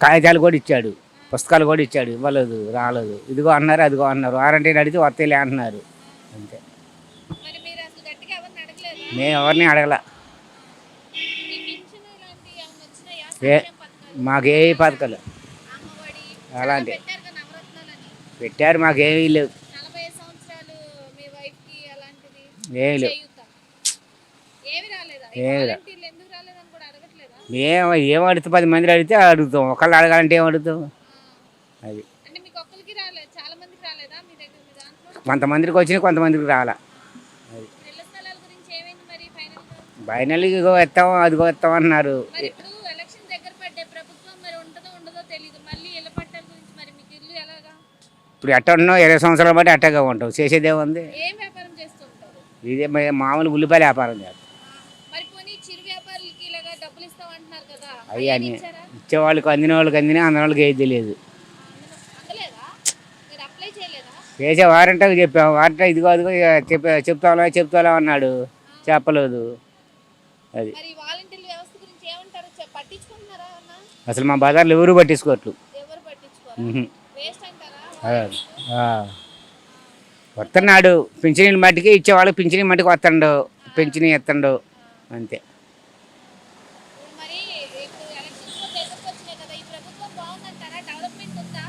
కాగితాలు కూడా ఇచ్చాడు, పుస్తకాలు కూడా ఇచ్చాడు, ఇవ్వలేదు, రాలేదు. ఇదిగో అన్నారు, అదిగో అన్నారు. వారంటీని అడిగితే వస్తేలే అంటున్నారు. అంతే. మరి మీరు అసలు గట్టిగా ఎవరిని అడగలేదా? మేము ఎవరిని అడగల. ఈ పింఛను ఇలాంటివి ఏమైనా వచ్చినాయా? ఏ సంక్షేమ పథకాలు, మాకే పథకాలు అమ్మఒడి అలాంటి పెట్టారు కదా నవరత్నాలని. పెట్టారు, మాకేమీ లేవు. 45 సంవత్సరాలు మీ వైఫ్కి అలాంటిది ఏమీ లేవు. చేయూత ఏమి రాలేదా? ఈ ఏమి రా వాలంటీర్లు ఎందుకు రాలేదని కూడా అడగట్లేదా? మేము ఏం అడుగుతాం, 10 మంది అడిగితే అడుగుతాం. ఒకళ్ళు అడగాలంటే ఏం అడుగుతాం? అది అంటే మీకు ఒక్కరికి రాలేదు, చాలా మందికి రాలేదా మీ దగ్గర మీ దాంట్లో? కొంతమందికి వచ్చినాయి, కొంతమందికి రాలా. అది ఇళ్ల స్థలాల గురించి ఏమైంది మరి ఫైనల్గా? బైనల్కి ఇగో ఎత్తాం, అదిగో ఎత్తాం అన్నారు. మరి ఇప్పుడు ఎలక్షన్ దగ్గర పడ్డే ప్రభుత్వం మరి ఉంటుందో ఉండదో తెలియదు. మళ్ళీ ఇళ్ల పట్టాల గురించి మరి మీకు ఇల్లు ఎలాగా? ఇప్పుడు ఎట్ట ఉన్నాం, 20 సంవత్సరాల బట్టి అట్టగా ఉంటాం. చేసేదేముంది? ఏం వ్యాపారం చేస్తుంటారు? ఇదే మామూలు ఉల్లిపాయల వ్యాపారం చేస్తాం. మరి పోనీ చిరు వ్యాపారులకి ఇలాగా డబ్బులు ఇస్తామంటున్నారు కదా, అవి అయ్యేమి అన్నీ ఇచ్చారా? ఇచ్చేవాళ్ళకి అందిన వాళ్ళకి అందినా, అందిన వాళ్ళకి ఏది తెలియదు. అందలేదా? మీరు అప్లై చేయలేదా? చేసే వారంటే చెప్పాము. వారంటే ఇదిగో అదిగో చెప్తాలో అన్నాడు, చెప్పలేదు. అది మరి వాలంటీర్ వ్యవస్థ గురించి ఏమంటారు? పట్టించుకుంటున్నారా అన్న? అసలు మా బజార్లో ఎవరు పట్టించుకోవట్లు. ఎవరు పట్టించుకోరా? ఉహు. వేస్ట్ అంటారా అదే. వాలంటీర్లు? ఆ. వస్తున్నాడు, పింఛనీల మట్టికి ఇచ్చేవాళ్ళకి పింఛనీ మట్టికి వస్తాడు, పింఛనీ ఇస్తాడు. అంతే. ఇప్పుడు మరి ఇప్పుడు ఎలక్షన్స్ కూడా దగ్గరకు వచ్చినాయి కదా, ఈ ప్రభుత్వం బాగుందంటారా? డెవలప్మెంట్ ఉందా?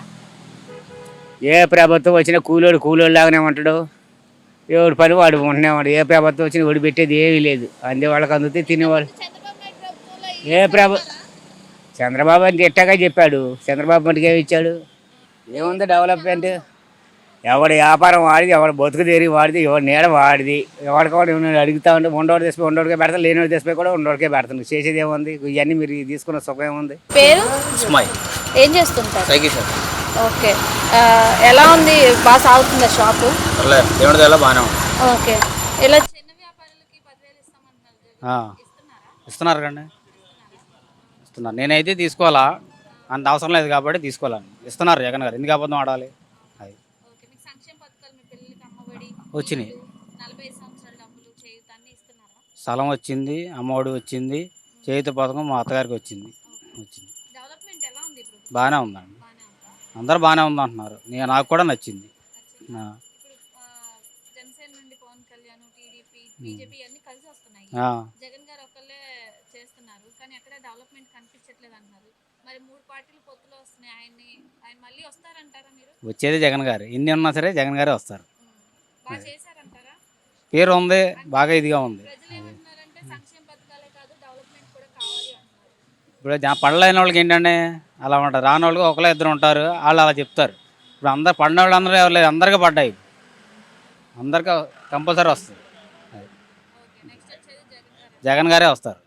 ఏ ప్రభుత్వం వచ్చినా కూలోడు లాగానే ఉంటాడు. ఎవడు పని వాడు ఉంటున్నాడు. ఏ ప్రభుత్వం వచ్చినా ఒడి పెట్టేది ఏమీ లేదు. అందే వాళ్ళకి అందుతే తినేవాళ్ళు. చంద్రబాబు నాయుడు ప్రభుత్వంలో ఏ చంద్రబాబు అంటే ఎట్టాగా చెప్పాడు. చంద్రబాబు మటుకు ఏమి ఇచ్చాడు? ఏముంది డెవలప్మెంట్? ఎవడి వ్యాపారం వాడిది, ఎవడు బతుకు తీరి వాడిది, ఎవడు నీడ వాడిది. ఎవడికోడు అడుగుతా ఉంటే ఉండోడు తెసిపోయి ఉండోడికే పెడతాను, లేనివాడు తెసిపోయి కూడా ఉండోడికే పెడతాను. చేసేది ఏముంది? ఇవన్నీ మీరు తీసుకున్న సుఖం ఏముంది? పేరు ఇస్మాయి ఏం చేస్తుంటారు? Cycle shop. ఓకే. ఎలా ఉంది? బాగా సాగుతుందా షాపు? పర్లేదు, దేవుడి దయలో బాగానే ఉంది. ఓకే. ఇలా చిన్న వ్యాపారులకి 10,000 ఇస్తామంటున్నారు కదా, ఇస్తున్నారా? ఇస్తున్నారు కండి, ఇస్తున్నారు. నేనైతే తీసుకోవాలా, అంత అవసరం లేదు కాబట్టి తీసుకోవాలని ఇస్తున్నారు జగన్ గారు. ఎందుకు అబద్ధం ఆడాలి? అది ఓకే. మీకు సంక్షేమ పథకాలు, మీ పిల్లలకి అమ్మఒడి, వచ్చినాయి. ఇల్లు, 45 సంవత్సరాల డబ్బులు, చేయూత అన్నీ ఇస్తున్నారా? స్థలం వచ్చింది, అమ్మఒడి వచ్చింది, చేయుత పథకం మా అత్తగారికి వచ్చింది. డెవలప్మెంట్ ఎలా ఉంది ఇప్పుడు? బాగానే ఉందండి, బాగానే ఉందా? అందరూ బాగానే ఉంది అంటున్నారు. నాకు కూడా నచ్చింది. నచ్చిందా? ఇప్పుడు జనసేన నుండి పవన్ కళ్యాణ్, టీడీపీ, బీజేపీ అన్ని కలిసి వస్తున్నాయి. జగన్ గారు ఒక్కళ్ళే చేస్తున్నారు, కానీ ఎక్కడ డెవలప్మెంట్ కనిపించట్లేదు అంటున్నారు. మరి 3 పార్టీలు పొత్తులో వస్తున్నాయి. ఆయన మళ్ళీ వస్తారంటారా మీరు? వచ్చేది జగన్ గారు. ఇన్ని ఉన్నా సరే జగన్ గారే వస్తారు. బాగా చేశారంటారా? పేరు ఉంది, బాగా ఇదిగా ఉంది. ప్రజలు ఏమంటున్నారంటే సంక్షేమ పథకాలే కాదు, డెవలప్మెంట్ కూడా కావాలి అంటున్నారు. ఇప్పుడు పడలేని వాళ్ళకి ఏంటంటే అలా ఉంటారు, రాని వాళ్ళకి ఒకళ్ళ ఇద్దరు ఉంటారు, వాళ్ళు అలా చెప్తారు. ఇప్పుడు అందరు పడిన వాళ్ళు అందరూ ఎవరు లేదు, అందరికీ పడ్డాయి, అందరికీ కంపల్సరీ వస్తుంది. ఓకే. నెక్స్ట్ వచ్చేది జగన్ గారు. జగన్ గారే వస్తారు.